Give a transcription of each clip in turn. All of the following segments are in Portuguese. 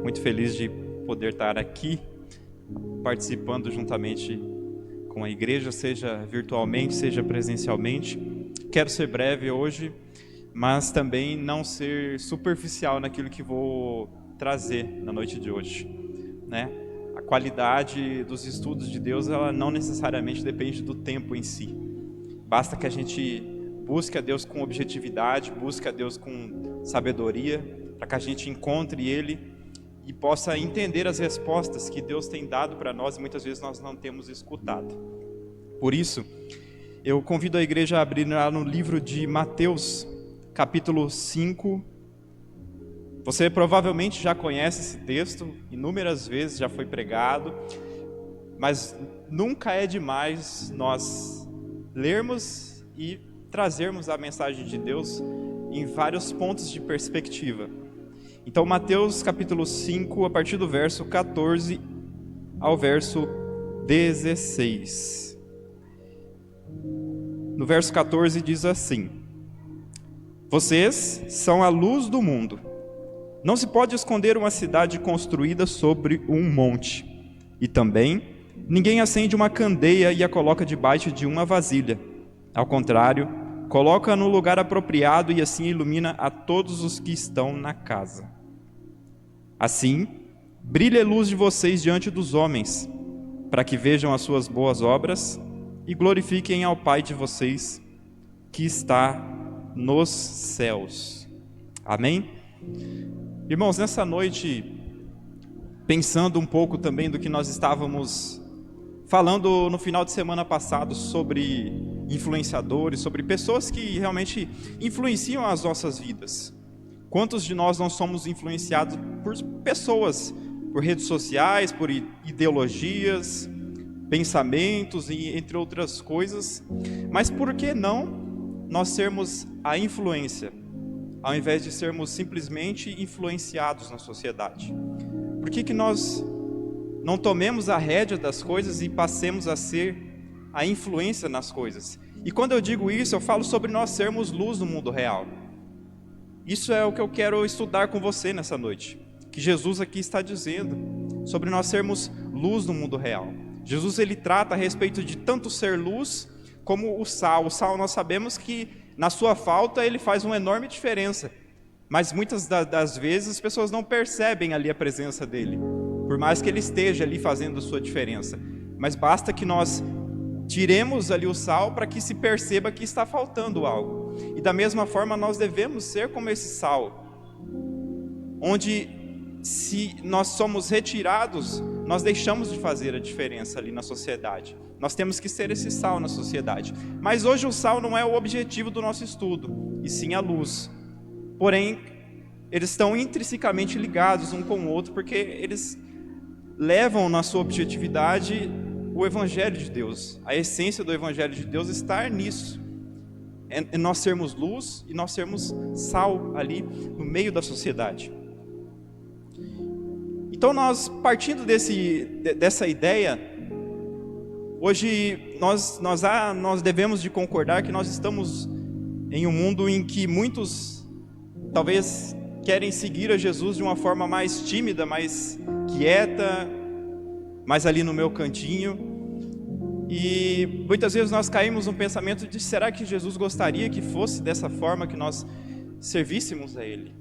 muito feliz de poder estar aqui participando juntamente com a igreja, seja virtualmente, seja presencialmente. Quero ser breve hoje, mas também não ser superficial naquilo que vou trazer na noite de hoje, né? A qualidade dos estudos de Deus, ela não necessariamente depende do tempo em si. Basta que a gente busque a Deus com objetividade, busque a Deus com sabedoria, para que a gente encontre Ele e possa entender as respostas que Deus tem dado para nós e muitas vezes nós não temos escutado. Por isso, eu convido a igreja a abrir lá no livro de Mateus, capítulo 5. Você provavelmente já conhece esse texto, inúmeras vezes já foi pregado, mas nunca é demais nós lermos e trazermos a mensagem de Deus em vários pontos de perspectiva. Então, Mateus capítulo 5, a partir do verso 14 ao verso 16. No verso 14 diz assim: Vocês são a luz do mundo. Não se pode esconder uma cidade construída sobre um monte. E também, ninguém acende uma candeia e a coloca debaixo de uma vasilha. Ao contrário, coloca no lugar apropriado e assim ilumina a todos os que estão na casa. Assim, brilhe a luz de vocês diante dos homens, para que vejam as suas boas obras e glorifiquem ao Pai de vocês, que está nos céus. Amém? Irmãos, nessa noite, pensando um pouco também do que nós estávamos falando no final de semana passado sobre influenciadores, sobre pessoas que realmente influenciam as nossas vidas. Quantos de nós não somos influenciados por pessoas, por redes sociais, por ideologias, pensamentos e entre outras coisas, mas por que não nós sermos a influência, ao invés de sermos simplesmente influenciados na sociedade? Por que nós não tomemos a rédea das coisas e passemos a ser a influência nas coisas? E quando eu digo isso, eu falo sobre nós sermos luz no mundo real. Isso é o que eu quero estudar com você nessa noite, que Jesus aqui está dizendo, sobre nós sermos luz no mundo real. Jesus, ele trata a respeito de tanto ser luz como o sal. O sal, nós sabemos que na sua falta ele faz uma enorme diferença, mas muitas das vezes as pessoas não percebem ali a presença dele, por mais que ele esteja ali fazendo a sua diferença. Mas basta que nós tiremos ali o sal para que se perceba que está faltando algo. E da mesma forma nós devemos ser como esse sal, onde se nós somos retirados, nós deixamos de fazer a diferença ali na sociedade. Nós temos que ser esse sal na sociedade. Mas hoje o sal não é o objetivo do nosso estudo, e sim a luz. Porém, eles estão intrinsecamente ligados um com o outro, porque eles levam na sua objetividade o Evangelho de Deus. A essência do Evangelho de Deus está nisso. É nós sermos luz e nós sermos sal ali no meio da sociedade. Então nós, partindo dessa ideia, hoje nós devemos de concordar que nós estamos em um mundo em que muitos talvez querem seguir a Jesus de uma forma mais tímida, mais quieta, mais ali no meu cantinho. E muitas vezes nós caímos no pensamento de: será que Jesus gostaria que fosse dessa forma que nós servíssemos a Ele?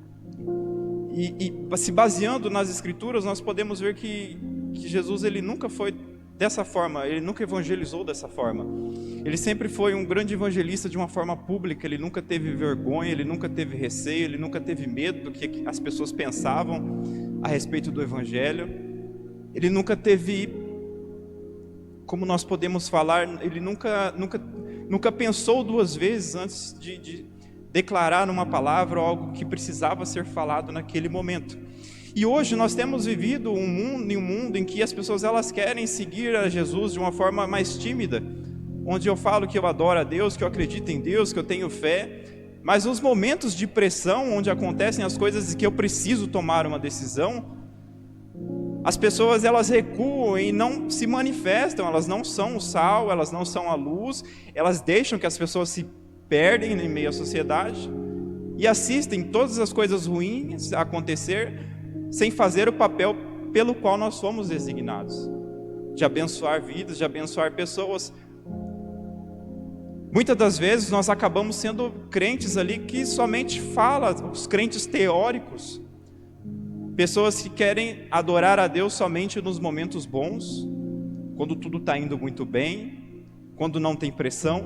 E se baseando nas Escrituras, nós podemos ver que Jesus, ele nunca foi dessa forma, ele nunca evangelizou dessa forma. Ele sempre foi um grande evangelista de uma forma pública, ele nunca teve vergonha, ele nunca teve receio, ele nunca teve medo do que as pessoas pensavam a respeito do Evangelho. Ele nunca teve, como nós podemos falar, ele nunca pensou duas vezes antes de declarar uma palavra ou algo que precisava ser falado naquele momento. E hoje nós temos vivido um mundo em que as pessoas elas querem seguir a Jesus de uma forma mais tímida, onde eu falo que eu adoro a Deus, que eu acredito em Deus, que eu tenho fé, mas os momentos de pressão, onde acontecem as coisas e que eu preciso tomar uma decisão, as pessoas elas recuam e não se manifestam, elas não são o sal, elas não são a luz, elas deixam que as pessoas se perdem em meio à sociedade e assistem todas as coisas ruins a acontecer sem fazer o papel pelo qual nós fomos designados, de abençoar vidas, de abençoar pessoas. Muitas das vezes nós acabamos sendo crentes ali que somente falam, os crentes teóricos, pessoas que querem adorar a Deus somente nos momentos bons, quando tudo está indo muito bem, quando não tem pressão.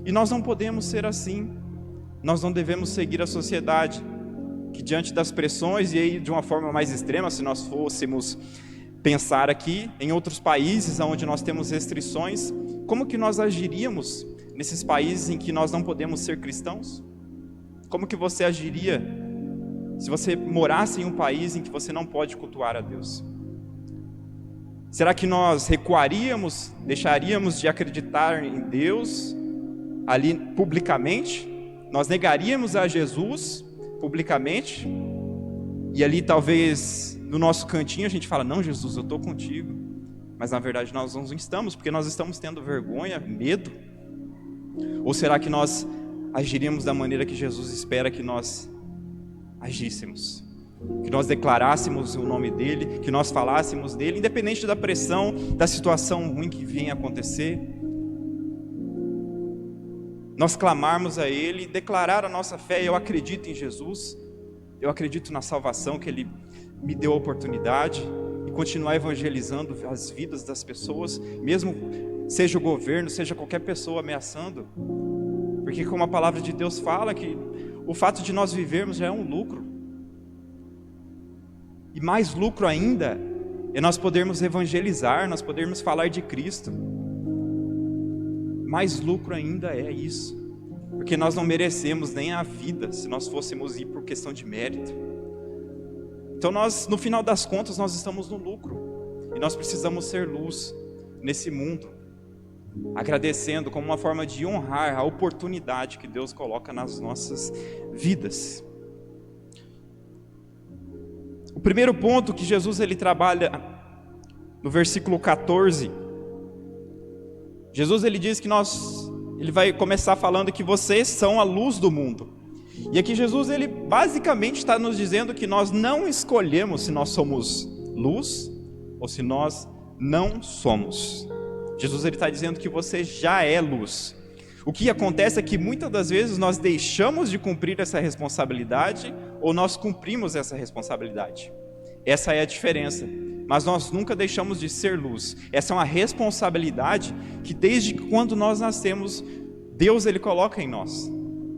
E nós não podemos ser assim. Nós não devemos seguir a sociedade, que diante das pressões, e aí de uma forma mais extrema, se nós fôssemos pensar aqui, em outros países onde nós temos restrições, como que nós agiríamos nesses países em que nós não podemos ser cristãos? Como que você agiria se você morasse em um país em que você não pode cultuar a Deus? Será que nós recuaríamos, deixaríamos de acreditar em Deus ali publicamente? Nós negaríamos a Jesus publicamente? E ali talvez no nosso cantinho a gente fala, não, Jesus, eu estou contigo. Mas na verdade nós não estamos, porque nós estamos tendo vergonha, medo. Ou será que nós agiríamos da maneira que Jesus espera que nós agíssemos? Que nós declarássemos o nome dele, que nós falássemos dele, independente da pressão, da situação ruim que venha acontecer. Nós clamarmos a ele, declarar a nossa fé. Eu acredito em Jesus, eu acredito na salvação que ele me deu a oportunidade, e continuar evangelizando as vidas das pessoas, mesmo seja o governo, seja qualquer pessoa ameaçando, porque como a palavra de Deus fala, que o fato de nós vivermos já é um lucro, e mais lucro ainda é nós podermos evangelizar, nós podermos falar de Cristo. Mais lucro ainda é isso, porque nós não merecemos nem a vida se nós fôssemos ir por questão de mérito. Então nós, no final das contas, nós estamos no lucro, e nós precisamos ser luz nesse mundo, agradecendo como uma forma de honrar a oportunidade que Deus coloca nas nossas vidas. O primeiro ponto que Jesus ele trabalha no versículo 14, Jesus ele diz que ele vai começar falando que vocês são a luz do mundo. E aqui Jesus ele basicamente está nos dizendo que nós não escolhemos se nós somos luz ou se nós não somos. Jesus ele está dizendo que você já é luz. O que acontece é que muitas das vezes nós deixamos de cumprir essa responsabilidade ou nós cumprimos essa responsabilidade. Essa é a diferença. Mas nós nunca deixamos de ser luz. Essa é uma responsabilidade que desde quando nós nascemos, Deus ele coloca em nós.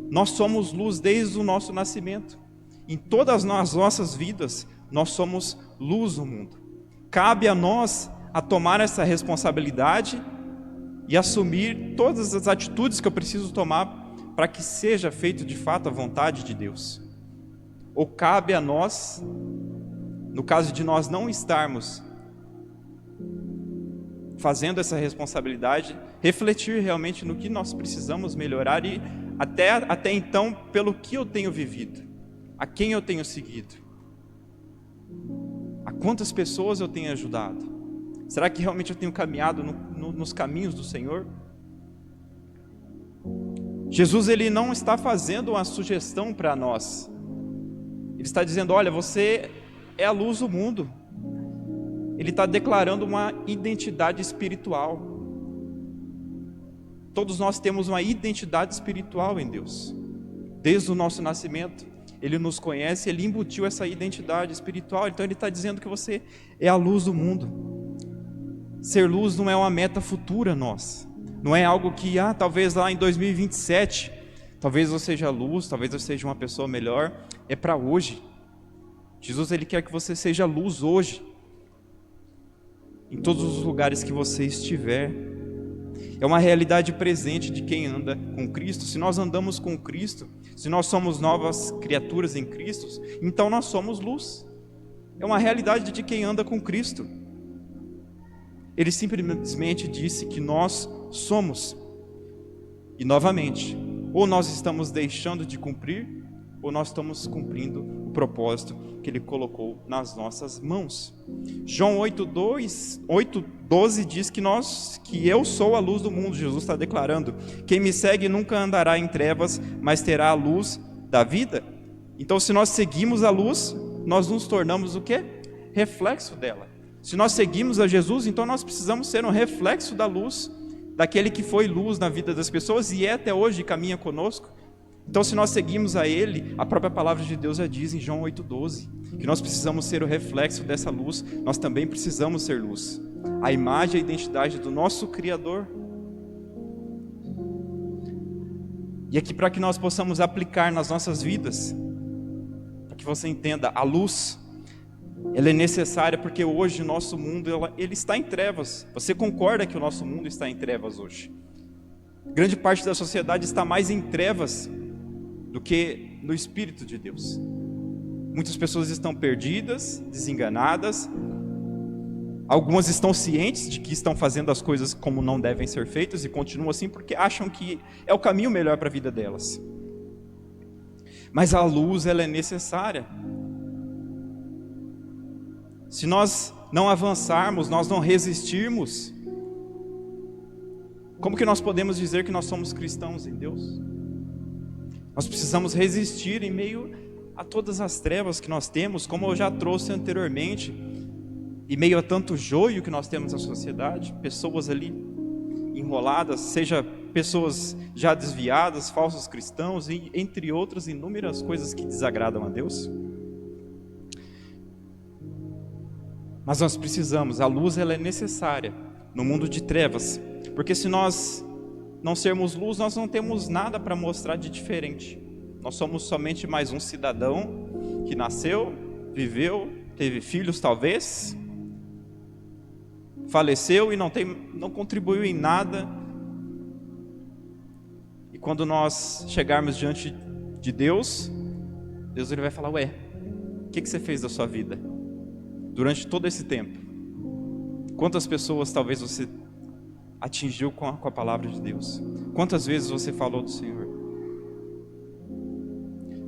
Nós somos luz desde o nosso nascimento. Em todas as nossas vidas, nós somos luz no mundo. Cabe a nós a tomar essa responsabilidade e assumir todas as atitudes que eu preciso tomar para que seja feito de fato a vontade de Deus. Ou cabe a nós, no caso de nós não estarmos fazendo essa responsabilidade, refletir realmente no que nós precisamos melhorar e até então pelo que eu tenho vivido, a quem eu tenho seguido, a quantas pessoas eu tenho ajudado. Será que realmente eu tenho caminhado nos caminhos do Senhor? Jesus ele não está fazendo uma sugestão para nós. Ele está dizendo, olha, você é a luz do mundo. Ele está declarando uma identidade espiritual. Todos nós temos uma identidade espiritual em Deus. Desde o nosso nascimento, Ele nos conhece, Ele embutiu essa identidade espiritual. Então Ele está dizendo que você é a luz do mundo. Ser luz não é uma meta futura nossa. Não é algo que, talvez lá em 2027, talvez eu seja luz, talvez eu seja uma pessoa melhor. É para hoje. Jesus ele quer que você seja luz hoje. Em todos os lugares que você estiver. É uma realidade presente de quem anda com Cristo. Se nós andamos com Cristo, se nós somos novas criaturas em Cristo, então nós somos luz. É uma realidade de quem anda com Cristo. Ele simplesmente disse que nós somos. E novamente, ou nós estamos deixando de cumprir, ou nós estamos cumprindo o propósito que Ele colocou nas nossas mãos. João 8:12 diz que eu sou a luz do mundo. Jesus está declarando, quem me segue nunca andará em trevas, mas terá a luz da vida. Então se nós seguimos a luz, nós nos tornamos o quê? Reflexo dela. Se nós seguimos a Jesus, então nós precisamos ser um reflexo da luz, daquele que foi luz na vida das pessoas e é até hoje e caminha conosco. Então, se nós seguimos a Ele, a própria palavra de Deus já diz em João 8,12, que nós precisamos ser o reflexo dessa luz, nós também precisamos ser luz. A imagem e a identidade do nosso Criador. E aqui para que nós possamos aplicar nas nossas vidas, para que você entenda, a luz, ela é necessária porque hoje o nosso mundo ele está em trevas. Você concorda que o nosso mundo está em trevas hoje? Grande parte da sociedade está mais em trevas do que no Espírito de Deus. Muitas pessoas estão perdidas, desenganadas. Algumas estão cientes de que estão fazendo as coisas como não devem ser feitas e continuam assim porque acham que é o caminho melhor para a vida delas. Mas a luz, ela é necessária. Se nós não avançarmos, nós não resistirmos, como que nós podemos dizer que nós somos cristãos em Deus? Nós precisamos resistir em meio a todas as trevas que nós temos, como eu já trouxe anteriormente, em meio a tanto joio que nós temos na sociedade, pessoas ali enroladas, seja pessoas já desviadas, falsos cristãos, e entre outras inúmeras coisas que desagradam a Deus. Mas nós precisamos, a luz ela é necessária no mundo de trevas, porque se nós não sermos luz, nós não temos nada para mostrar de diferente. Nós somos somente mais um cidadão que nasceu, viveu, teve filhos talvez, faleceu e não contribuiu em nada. E quando nós chegarmos diante de Deus, Deus ele vai falar, ué, o que você fez da sua vida? Durante todo esse tempo, quantas pessoas talvez você atingiu com a palavra de Deus? Quantas vezes você falou do Senhor?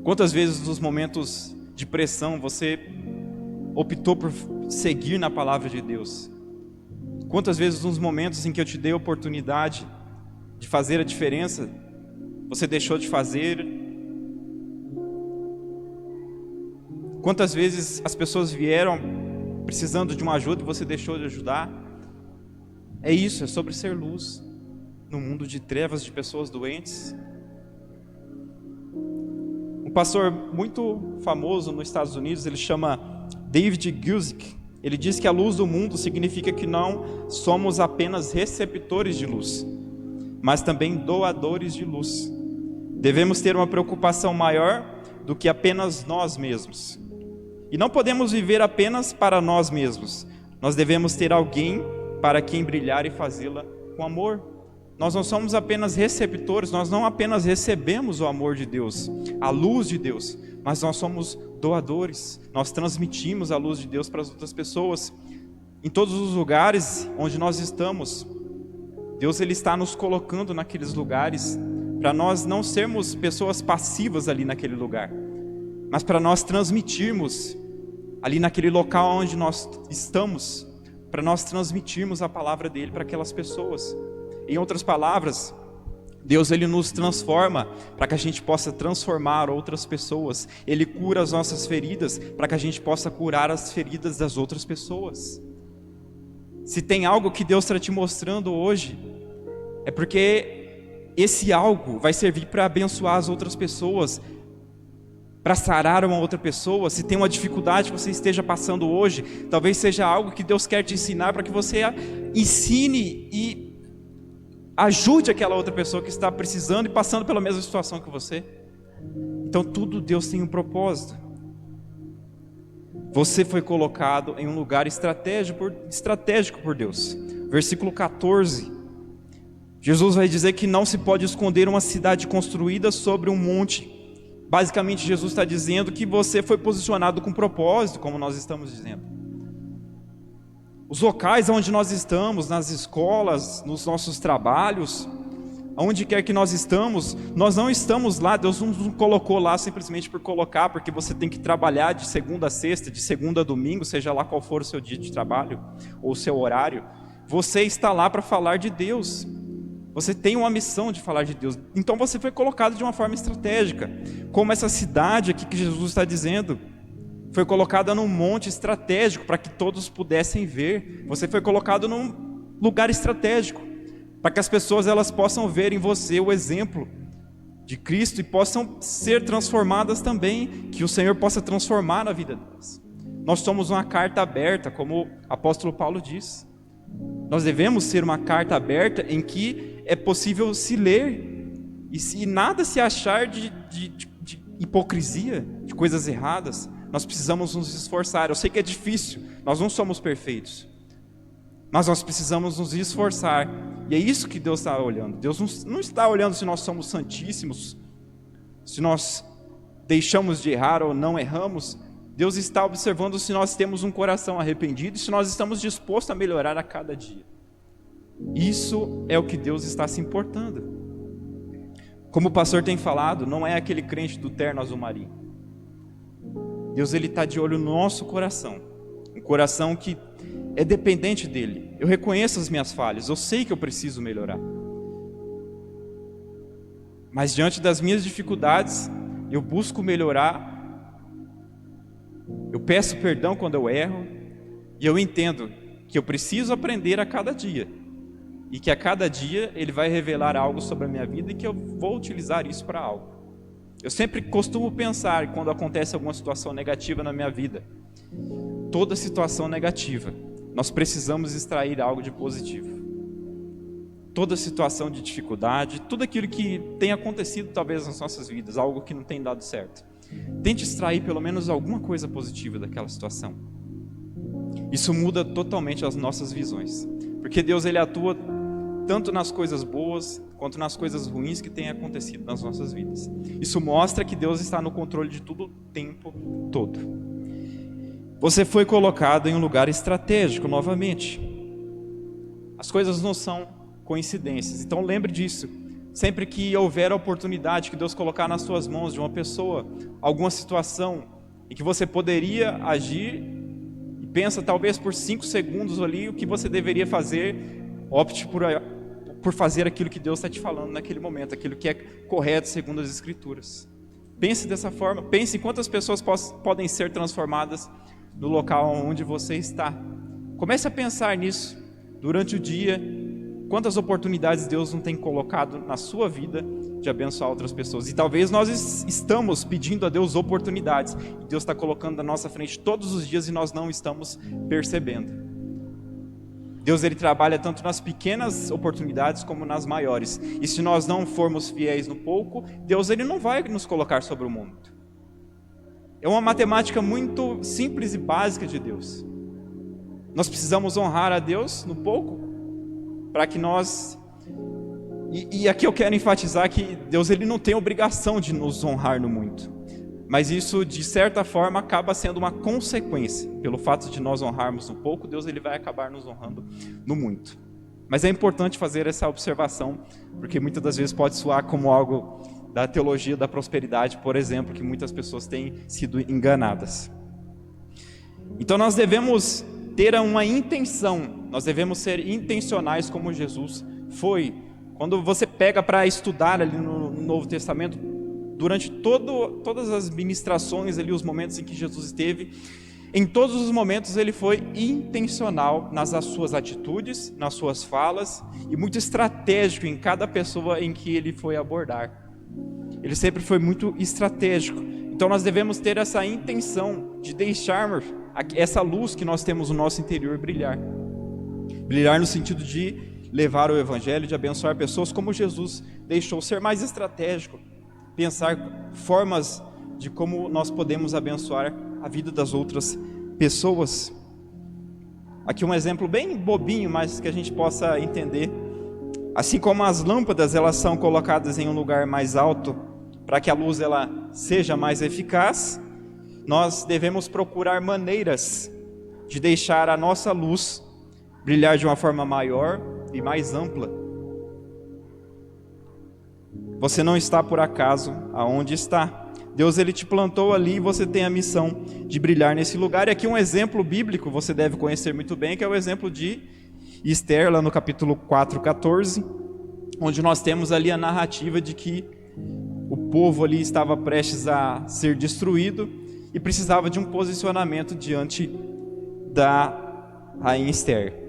Quantas vezes nos momentos de pressão você optou por seguir na palavra de Deus? Quantas vezes nos momentos em que eu te dei a oportunidade de fazer a diferença, você deixou de fazer? Quantas vezes as pessoas vieram precisando de uma ajuda e você deixou de ajudar? É isso, é sobre ser luz no mundo de trevas, de pessoas doentes. Um pastor muito famoso nos Estados Unidos, ele chama David Guzik. Ele diz que a luz do mundo significa que não somos apenas receptores de luz, mas também doadores de luz. Devemos ter uma preocupação maior do que apenas nós mesmos. E não podemos viver apenas para nós mesmos. Nós devemos ter alguém para quem brilhar e fazê-la com amor. Nós não somos apenas receptores, nós não apenas recebemos o amor de Deus, a luz de Deus, mas nós somos doadores. Nós transmitimos a luz de Deus para as outras pessoas. Em todos os lugares onde nós estamos, Deus ele está nos colocando naqueles lugares para nós não sermos pessoas passivas ali naquele lugar, mas para nós transmitirmos ali naquele local onde nós estamos, para nós transmitirmos a palavra dele para aquelas pessoas. Em outras palavras, Deus ele nos transforma para que a gente possa transformar outras pessoas. Ele cura as nossas feridas para que a gente possa curar as feridas das outras pessoas. Se tem algo que Deus está te mostrando hoje, é porque esse algo vai servir para abençoar as outras pessoas, para sarar uma outra pessoa. Se tem uma dificuldade que você esteja passando hoje, talvez seja algo que Deus quer te ensinar para que você ensine e ajude aquela outra pessoa que está precisando e passando pela mesma situação que você. Então tudo Deus tem um propósito. Você foi colocado em um lugar estratégico por Deus. Versículo 14. Jesus vai dizer que não se pode esconder uma cidade construída sobre um monte. Basicamente Jesus está dizendo que você foi posicionado com propósito, como nós estamos dizendo. Os locais onde nós estamos, nas escolas, nos nossos trabalhos, onde quer que nós estamos, nós não estamos lá, Deus não nos colocou lá simplesmente por colocar, porque você tem que trabalhar de segunda a sexta, de segunda a domingo, seja lá qual for o seu dia de trabalho, ou o seu horário. Você está lá para falar de Deus. Você tem uma missão de falar de Deus. Então você foi colocado de uma forma estratégica, como essa cidade aqui que Jesus está dizendo. foi colocada num monte estratégico para que todos pudessem ver. Você foi colocado num lugar estratégico para que as pessoas elas possam ver em você o exemplo de Cristo e possam ser transformadas também, que o Senhor possa transformar na vida delas. Nós somos uma carta aberta, como o apóstolo Paulo diz. Nós devemos ser uma carta aberta em que é possível se ler e nada se achar de hipocrisia, de coisas erradas. Nós precisamos nos esforçar. Eu sei que é difícil, nós não somos perfeitos, mas nós precisamos nos esforçar. E é isso que Deus está olhando. Deus não está olhando se nós somos santíssimos, se nós deixamos de errar ou não erramos. Deus está observando se nós temos um coração arrependido e se nós estamos dispostos a melhorar a cada dia. Isso é o que Deus está se importando. Como o pastor tem falado, não é aquele crente do terno azul marinho. Deus ele está de olho no nosso coração. Um coração que é dependente dele. Eu reconheço as minhas falhas, eu sei que eu preciso melhorar. Mas diante das minhas dificuldades, eu busco melhorar. Eu peço perdão quando eu erro, e eu entendo que eu preciso aprender a cada dia, e que a cada dia Ele vai revelar algo sobre a minha vida, e que eu vou utilizar isso para algo. Eu sempre costumo pensar, quando acontece alguma situação negativa na minha vida, toda situação negativa, nós precisamos extrair algo de positivo. Toda situação de dificuldade, tudo aquilo que tem acontecido talvez nas nossas vidas, algo que não tem dado certo, tente extrair pelo menos alguma coisa positiva daquela situação. Isso muda totalmente as nossas visões, porque Deus ele atua tanto nas coisas boas quanto nas coisas ruins que têm acontecido nas nossas vidas. Isso mostra que Deus está no controle de tudo o tempo todo. Você foi colocado em um lugar estratégico novamente. As coisas não são coincidências, então lembre disso. Sempre que houver a oportunidade que Deus colocar nas suas mãos de uma pessoa, alguma situação em que você poderia agir, e pensa talvez por 5 segundos ali o que você deveria fazer, opte por fazer aquilo que Deus está te falando naquele momento, aquilo que é correto segundo as Escrituras. Pense dessa forma, pense em quantas pessoas podem ser transformadas no local onde você está. Comece a pensar nisso durante o dia. Quantas oportunidades Deus não tem colocado na sua vida de abençoar outras pessoas. E talvez nós estamos pedindo a Deus oportunidades, e Deus está colocando na nossa frente todos os dias e nós não estamos percebendo. Deus ele trabalha tanto nas pequenas oportunidades como nas maiores. E se nós não formos fiéis no pouco, Deus ele não vai nos colocar sobre o mundo. É uma matemática muito simples e básica de Deus. Nós precisamos honrar a Deus no pouco, para que nós... E aqui eu quero enfatizar que Deus ele não tem obrigação de nos honrar no muito. Mas isso, de certa forma, acaba sendo uma consequência. Pelo fato de nós honrarmos no pouco, Deus ele vai acabar nos honrando no muito. Mas é importante fazer essa observação, porque muitas das vezes pode soar como algo da teologia da prosperidade, por exemplo, que muitas pessoas têm sido enganadas. Então nós devemos ter uma intenção, nós devemos ser intencionais como Jesus foi. Quando você pega para estudar ali no Novo Testamento, durante todas as ministrações ali, os momentos em que Jesus esteve, em todos os momentos ele foi intencional nas suas atitudes, nas suas falas, e muito estratégico em cada pessoa em que ele foi abordar. Ele sempre foi muito estratégico. Então nós devemos ter essa intenção de deixarmos essa luz que nós temos no nosso interior brilhar. Brilhar no sentido de levar o evangelho, de abençoar pessoas como Jesus deixou, ser mais estratégico, pensar formas de como nós podemos abençoar a vida das outras pessoas. Aqui um exemplo bem bobinho, mas que a gente possa entender. Assim como as lâmpadas elas são colocadas em um lugar mais alto para que a luz ela seja mais eficaz, nós devemos procurar maneiras de deixar a nossa luz brilhar de uma forma maior e mais ampla. Você não está por acaso aonde está. Deus ele te plantou ali e você tem a missão de brilhar nesse lugar. E aqui um exemplo bíblico, você deve conhecer muito bem, que é o exemplo de Esther, lá no capítulo 4:14, onde nós temos ali a narrativa de que o povo ali estava prestes a ser destruído, e precisava de um posicionamento diante da rainha Esther.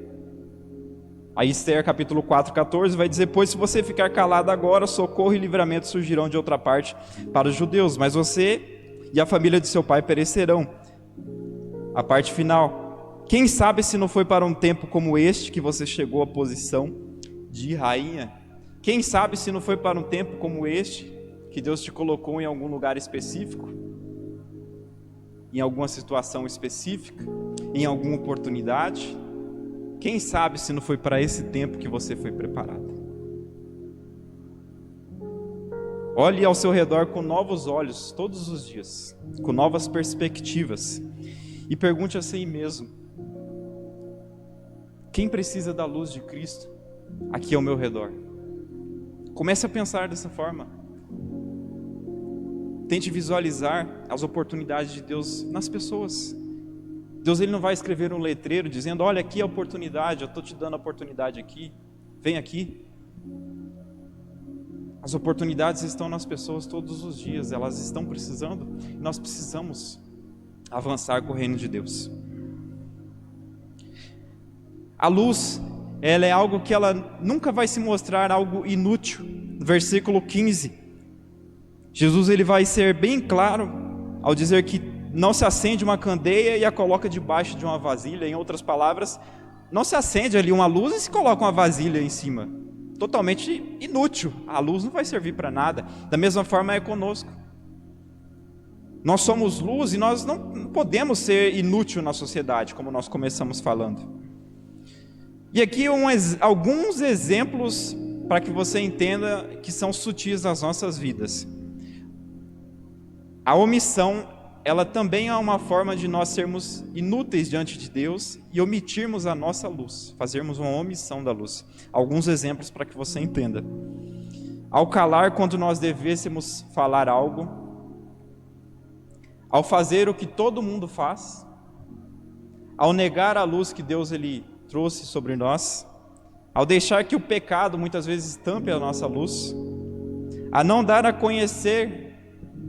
A Esther, capítulo 4:14, vai dizer: pois se você ficar calado agora, socorro e livramento surgirão de outra parte para os judeus, mas você e a família de seu pai perecerão. A parte final: quem sabe se não foi para um tempo como este que você chegou à posição de rainha? Quem sabe se não foi para um tempo como este que Deus te colocou em algum lugar específico, em alguma situação específica, em alguma oportunidade? Quem sabe se não foi para esse tempo que você foi preparado? Olhe ao seu redor com novos olhos todos os dias, com novas perspectivas, e pergunte a si mesmo: quem precisa da luz de Cristo aqui ao meu redor? Comece a pensar dessa forma. Tente visualizar as oportunidades de Deus nas pessoas. Deus, ele não vai escrever um letreiro dizendo: olha, aqui é a oportunidade, eu estou te dando a oportunidade aqui, vem aqui. As oportunidades estão nas pessoas todos os dias, elas estão precisando, e nós precisamos avançar com o reino de Deus. A luz, ela é algo que ela nunca vai se mostrar algo inútil. Versículo 15, Jesus, ele vai ser bem claro ao dizer que não se acende uma candeia e a coloca debaixo de uma vasilha. Em outras palavras, não se acende ali uma luz e se coloca uma vasilha em cima. Totalmente inútil, a luz não vai servir para nada. Da mesma forma é conosco. Nós somos luz e nós não podemos ser inútil na sociedade, como nós começamos falando. E aqui alguns exemplos para que você entenda que são sutis nas nossas vidas. A omissão, ela também é uma forma de nós sermos inúteis diante de Deus e omitirmos a nossa luz, fazermos uma omissão da luz. Alguns exemplos para que você entenda. Ao calar quando nós devêssemos falar algo, ao fazer o que todo mundo faz, ao negar a luz que Deus ele trouxe sobre nós, ao deixar que o pecado muitas vezes tampe a nossa luz, a não dar a conhecer,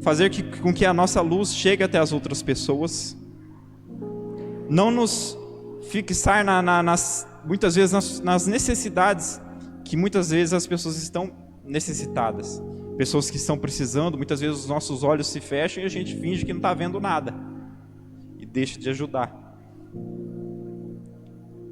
fazer com que a nossa luz chegue até as outras pessoas, não nos fixar muitas vezes nas necessidades que muitas vezes as pessoas estão necessitadas, pessoas que estão precisando. Muitas vezes os nossos olhos se fecham e a gente finge que não está vendo nada e deixa de ajudar.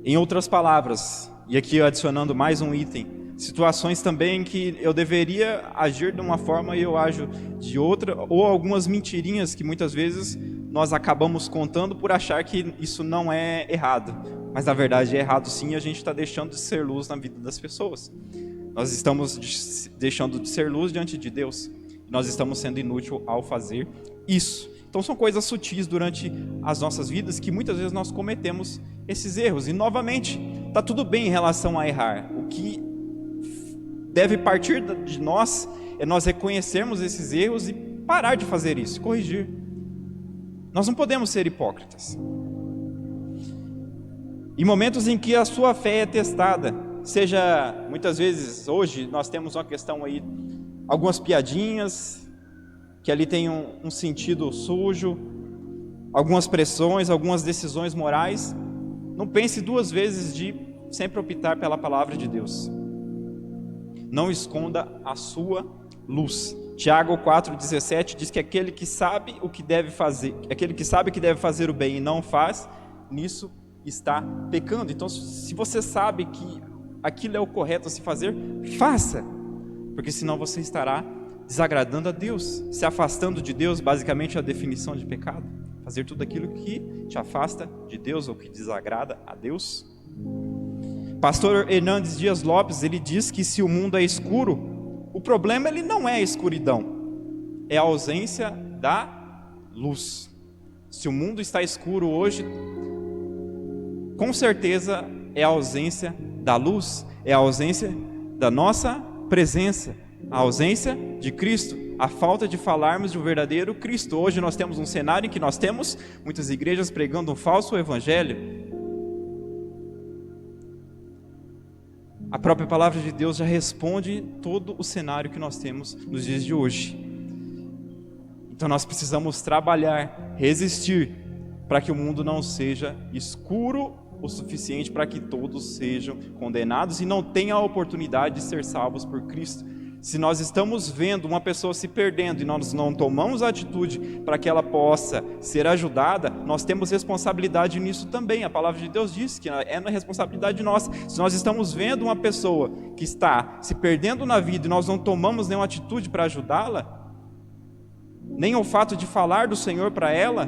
Em outras palavras, e aqui adicionando mais um item, situações também em que eu deveria agir de uma forma e eu ajo de outra, ou algumas mentirinhas que muitas vezes nós acabamos contando por achar que isso não é errado, mas na verdade é errado sim, e a gente está deixando de ser luz na vida das pessoas. Nós estamos deixando de ser luz diante de Deus, nós estamos sendo inútil ao fazer isso. Então são coisas sutis durante as nossas vidas que muitas vezes nós cometemos esses erros, e novamente, está tudo bem em relação a errar. O que deve partir de nós é nós reconhecermos esses erros e parar de fazer isso, corrigir. Nós não podemos ser hipócritas. Em momentos em que a sua fé é testada, seja muitas vezes, hoje nós temos uma questão aí, algumas piadinhas, que ali tem um sentido sujo, algumas pressões, algumas decisões morais, não pense duas vezes de sempre optar pela palavra de Deus. Não esconda a sua luz. Tiago 4,17 diz que aquele que sabe o que deve fazer, aquele que sabe que deve fazer o bem e não faz, nisso está pecando. Então, se você sabe que aquilo é o correto a se fazer, faça, porque senão você estará desagradando a Deus, se afastando de Deus. Basicamente a definição de pecado, fazer tudo aquilo que te afasta de Deus ou que desagrada a Deus. Pastor Hernandes Dias Lopes, ele diz que se o mundo é escuro, o problema ele não é a escuridão, é a ausência da luz. Se o mundo está escuro hoje, com certeza é a ausência da luz, é a ausência da nossa presença, a ausência de Cristo, a falta de falarmos de um verdadeiro Cristo. Hoje nós temos um cenário em que nós temos muitas igrejas pregando um falso evangelho. A própria palavra de Deus já responde todo o cenário que nós temos nos dias de hoje. Então nós precisamos trabalhar, resistir, para que o mundo não seja escuro o suficiente para que todos sejam condenados e não tenham a oportunidade de ser salvos por Cristo. Se nós estamos vendo uma pessoa se perdendo e nós não tomamos atitude para que ela possa ser ajudada, nós temos responsabilidade nisso também. A palavra de Deus diz que é uma responsabilidade nossa. Se nós estamos vendo uma pessoa que está se perdendo na vida e nós não tomamos nenhuma atitude para ajudá-la, nem o fato de falar do Senhor para ela,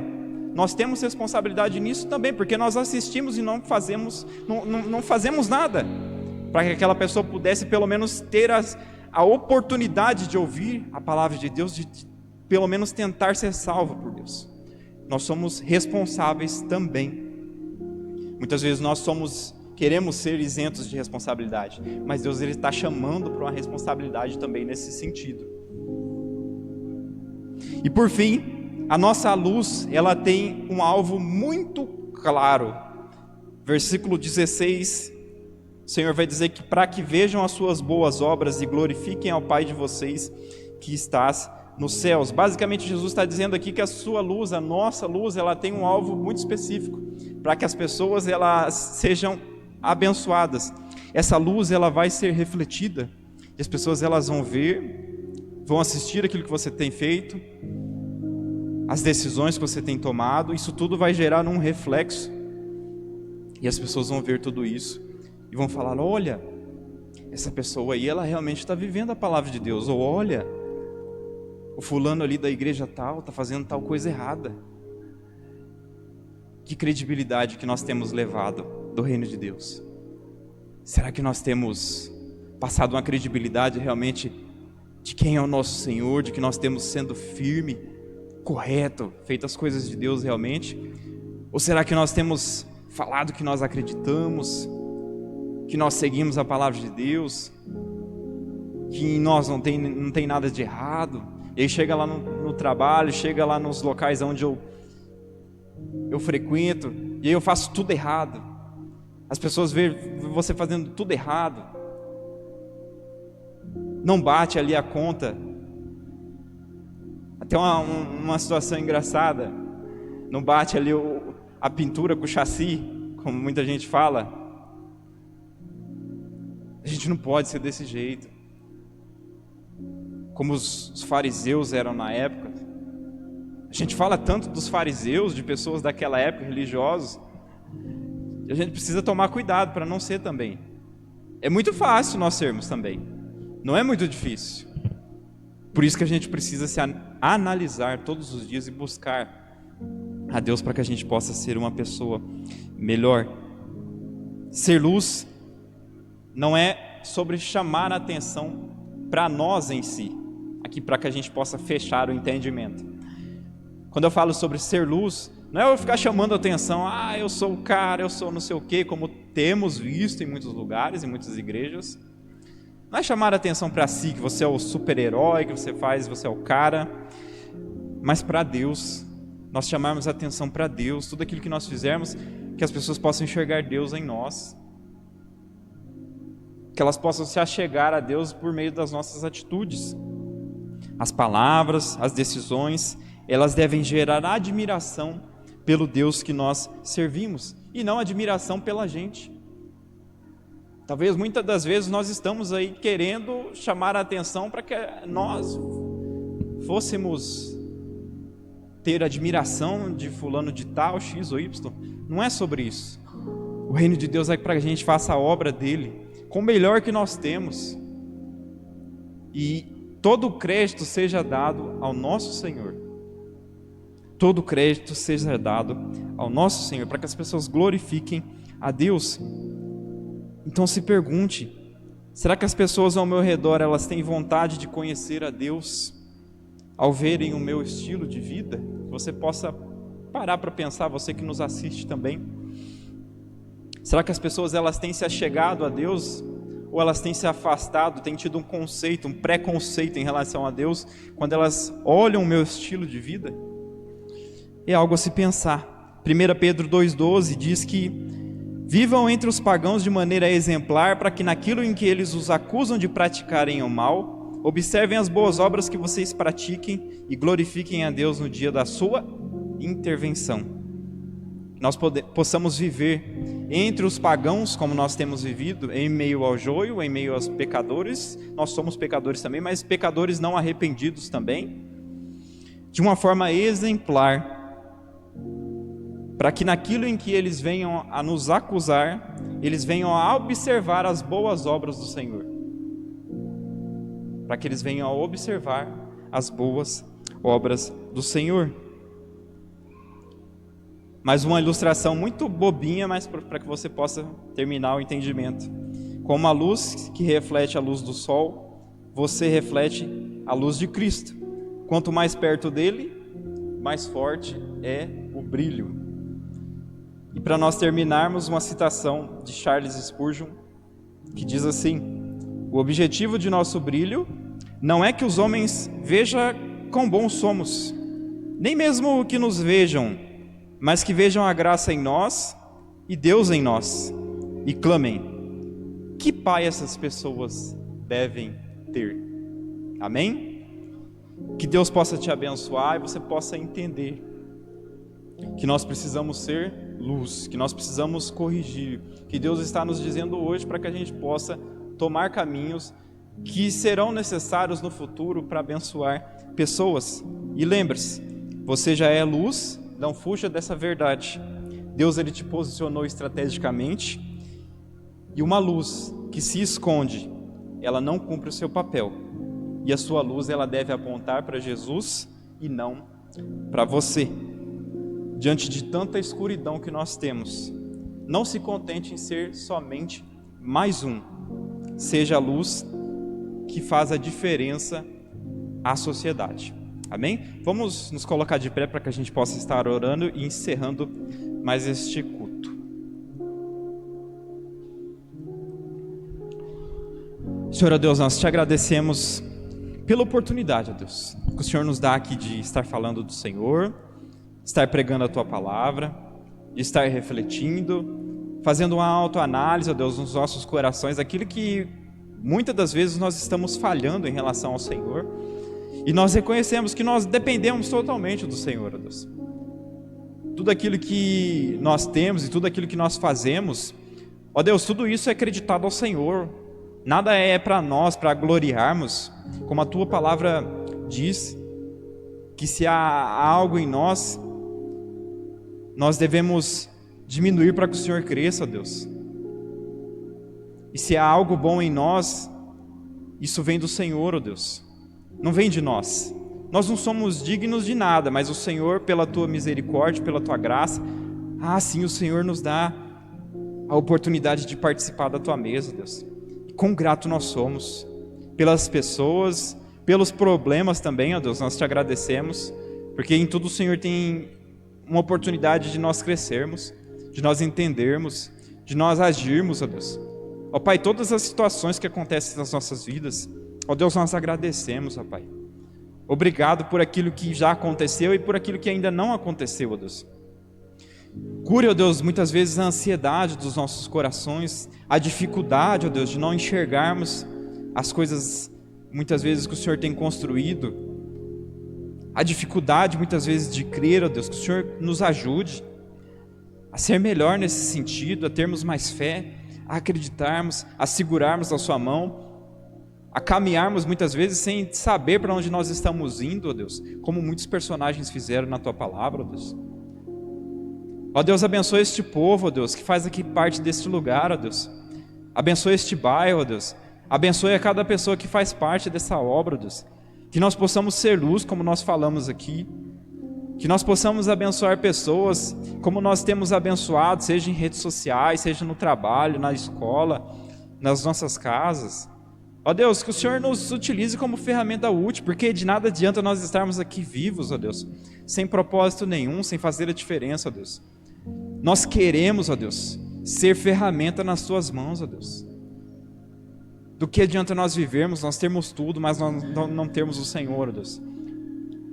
nós temos responsabilidade nisso também, porque nós assistimos e não fazemos nada para que aquela pessoa pudesse pelo menos ter a oportunidade de ouvir a palavra de Deus, de pelo menos tentar ser salvo por Deus. Nós somos responsáveis também. Muitas vezes nós queremos ser isentos de responsabilidade, mas Deus ele está chamando para uma responsabilidade também nesse sentido. E por fim, a nossa luz, ela tem um alvo muito claro. Versículo 16, o Senhor vai dizer que para que vejam as suas boas obras e glorifiquem ao Pai de vocês que estás nos céus. Basicamente, Jesus está dizendo aqui que a sua luz, a nossa luz, ela tem um alvo muito específico, para que as pessoas elas sejam abençoadas. Essa luz ela vai ser refletida, e as pessoas elas vão ver, vão assistir aquilo que você tem feito, as decisões que você tem tomado. Isso tudo vai gerar um reflexo, e as pessoas vão ver tudo isso e vão falar: olha, essa pessoa aí, ela realmente está vivendo a palavra de Deus. Ou olha, o fulano ali da igreja tal está fazendo tal coisa errada. Que credibilidade que nós temos levado do reino de Deus? Será que nós temos passado uma credibilidade realmente de quem é o nosso Senhor, de que nós temos sendo firme, correto, feito as coisas de Deus realmente? Ou será que nós temos falado que nós acreditamos, que nós seguimos a palavra de Deus, que em nós não tem nada de errado? E aí chega lá no trabalho, chega lá nos locais onde eu frequento, e aí eu faço tudo errado. As pessoas veem você fazendo tudo errado, não bate ali a conta. Até uma situação engraçada, não bate ali a pintura com o chassi, como muita gente fala. A gente não pode ser desse jeito, como os fariseus eram na época. A gente fala tanto dos fariseus, de pessoas daquela época, religiosos, e a gente precisa tomar cuidado para não ser também. É muito fácil nós sermos também, não é muito difícil. Por isso que a gente precisa se analisar todos os dias e buscar a Deus para que a gente possa ser uma pessoa melhor. Ser luz não é sobre chamar a atenção para nós em si, aqui para que a gente possa fechar o entendimento. Quando eu falo sobre ser luz, não é eu ficar chamando a atenção, eu sou o cara, eu sou não sei o quê, como temos visto em muitos lugares, em muitas igrejas. Não é chamar a atenção para si, que você é o super-herói, que você é o cara, mas para Deus. Nós chamarmos a atenção para Deus, tudo aquilo que nós fizermos, que as pessoas possam enxergar Deus em nós, que elas possam se achegar a Deus por meio das nossas atitudes. As palavras, as decisões, elas devem gerar admiração pelo Deus que nós servimos, e não admiração pela gente. Talvez muitas das vezes nós estamos aí querendo chamar a atenção para que nós fôssemos ter admiração de fulano de tal, X ou Y. Não é sobre isso. O reino de Deus é para que a gente faça a obra dele com o melhor que nós temos, e todo o crédito seja dado ao nosso Senhor. Todo o crédito seja dado ao nosso Senhor, para que as pessoas glorifiquem a Deus. Então se pergunte: será que as pessoas ao meu redor, elas têm vontade de conhecer a Deus ao verem o meu estilo de vida? Você possa parar para pensar, você que nos assiste também. Será que as pessoas elas têm se achegado a Deus, ou elas têm se afastado, têm tido um preconceito em relação a Deus, quando elas olham o meu estilo de vida? É algo a se pensar. 1 Pedro 2,12 diz que: vivam entre os pagãos de maneira exemplar, para que naquilo em que eles os acusam de praticarem o mal, Observem as boas obras que vocês pratiquem e glorifiquem a Deus no dia da sua intervenção. Que nós possamos viver entre os pagãos, como nós temos vivido, em meio ao joio, em meio aos pecadores. Nós somos pecadores também, mas pecadores não arrependidos também, de uma forma exemplar, para que naquilo em que eles venham a nos acusar, eles venham a observar as boas obras do Senhor. Para que eles venham a observar as boas obras do Senhor. Mais uma ilustração muito bobinha, mas para que você possa terminar o entendimento. Como a luz que reflete a luz do sol, você reflete a luz de Cristo. Quanto mais perto dele, mais forte é o brilho. E para nós terminarmos, uma citação de Charles Spurgeon, que diz assim: o objetivo de nosso brilho não é que os homens vejam quão bons somos, nem mesmo que nos vejam, mas que vejam a graça em nós e Deus em nós, e clamem: que pai essas pessoas devem ter? Amém? Que Deus possa te abençoar e você possa entender que nós precisamos ser luz, que nós precisamos corrigir, que Deus está nos dizendo hoje para que a gente possa tomar caminhos que serão necessários no futuro para abençoar pessoas. E lembre-se, você já é luz, não fuja dessa verdade. Deus, ele te posicionou estrategicamente, e uma luz que se esconde, ela não cumpre o seu papel, e a sua luz, ela deve apontar para Jesus e não para você. Diante de tanta escuridão que nós temos, não se contente em ser somente mais um. Seja a luz que faz a diferença à sociedade. Amém? Vamos nos colocar de pé para que a gente possa estar orando e encerrando mais este culto. Senhor, ó Deus, nós te agradecemos pela oportunidade, ó Deus, que o Senhor nos dá aqui de estar falando do Senhor, estar pregando a Tua palavra, de estar refletindo, fazendo uma autoanálise, ó Deus, nos nossos corações, aquilo que muitas das vezes nós estamos falhando em relação ao Senhor, e nós reconhecemos que nós dependemos totalmente do Senhor, ó Deus. Tudo aquilo que nós temos e tudo aquilo que nós fazemos, ó Deus, tudo isso é acreditado ao Senhor. Nada é para nós, para gloriarmos, como a Tua palavra diz, que se há algo em nós, nós devemos diminuir para que o Senhor cresça, ó Deus. E se há algo bom em nós, isso vem do Senhor, ó Deus. Não vem de nós. Nós não somos dignos de nada, mas o Senhor, pela Tua misericórdia, pela Tua graça, sim, o Senhor nos dá a oportunidade de participar da Tua mesa, Deus. E quão grato nós somos pelas pessoas, pelos problemas também, ó Deus, nós te agradecemos, porque em tudo o Senhor tem uma oportunidade de nós crescermos, de nós entendermos, de nós agirmos, ó Deus. Ó Pai, todas as situações que acontecem nas nossas vidas, ó Deus, nós agradecemos, ó Pai. Obrigado por aquilo que já aconteceu e por aquilo que ainda não aconteceu, ó Deus. Cure, ó Deus, muitas vezes a ansiedade dos nossos corações, a dificuldade, ó Deus, de não enxergarmos as coisas muitas vezes que o Senhor tem construído, a dificuldade muitas vezes de crer, ó Deus, que o Senhor nos ajude a ser melhor nesse sentido, a termos mais fé, a acreditarmos, a segurarmos a Sua mão, a caminharmos muitas vezes sem saber para onde nós estamos indo, ó Deus, como muitos personagens fizeram na Tua palavra, ó Deus. Ó Deus, abençoa este povo, ó Deus, que faz aqui parte deste lugar, ó Deus. Abençoa este bairro, ó Deus. Abençoe a cada pessoa que faz parte dessa obra, ó Deus. Que nós possamos ser luz, como nós falamos aqui. Que nós possamos abençoar pessoas, como nós temos abençoado, seja em redes sociais, seja no trabalho, na escola, nas nossas casas. Ó Deus, que o Senhor nos utilize como ferramenta útil, porque de nada adianta nós estarmos aqui vivos, ó Deus, sem propósito nenhum, sem fazer a diferença, ó Deus. Nós queremos, ó Deus, ser ferramenta nas Tuas mãos, ó Deus. Do que adianta nós vivermos, nós termos tudo, mas nós não termos o Senhor, ó Deus.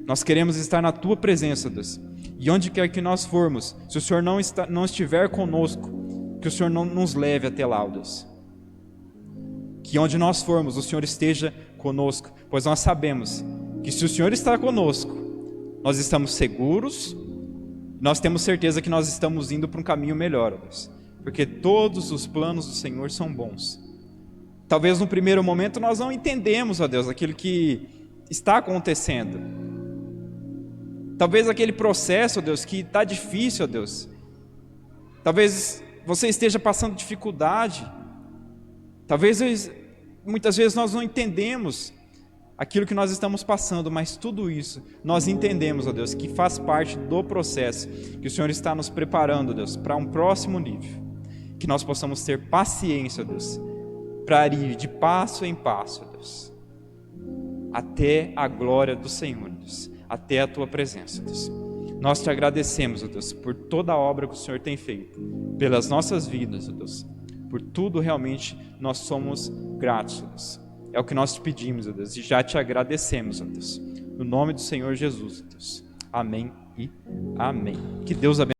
Nós queremos estar na Tua presença, Deus. E onde quer que nós formos, se o Senhor não estiver conosco, que o Senhor não nos leve até lá, ó Deus. Que onde nós formos, o Senhor esteja conosco, pois nós sabemos que se o Senhor está conosco, nós estamos seguros, nós temos certeza que nós estamos indo para um caminho melhor, ó Deus, porque todos os planos do Senhor são bons. Talvez no primeiro momento nós não entendemos, ó Deus, aquilo que está acontecendo. Talvez aquele processo, ó Deus, que está difícil, ó Deus. Talvez você esteja passando dificuldade. Talvez muitas vezes nós não entendemos aquilo que nós estamos passando, mas tudo isso nós entendemos, ó Deus, que faz parte do processo, que o Senhor está nos preparando, ó Deus, para um próximo nível. Que nós possamos ter paciência, ó Deus, para ir de passo em passo, ó Deus, até a glória do Senhor, ó Deus, até a Tua presença, ó Deus. Nós te agradecemos, ó Deus, por toda a obra que o Senhor tem feito, pelas nossas vidas, ó Deus, por tudo realmente nós somos gratos, ó Deus. É o que nós te pedimos, ó Deus, e já te agradecemos, ó Deus. No nome do Senhor Jesus, ó Deus. Amém e amém. Que Deus abençoe.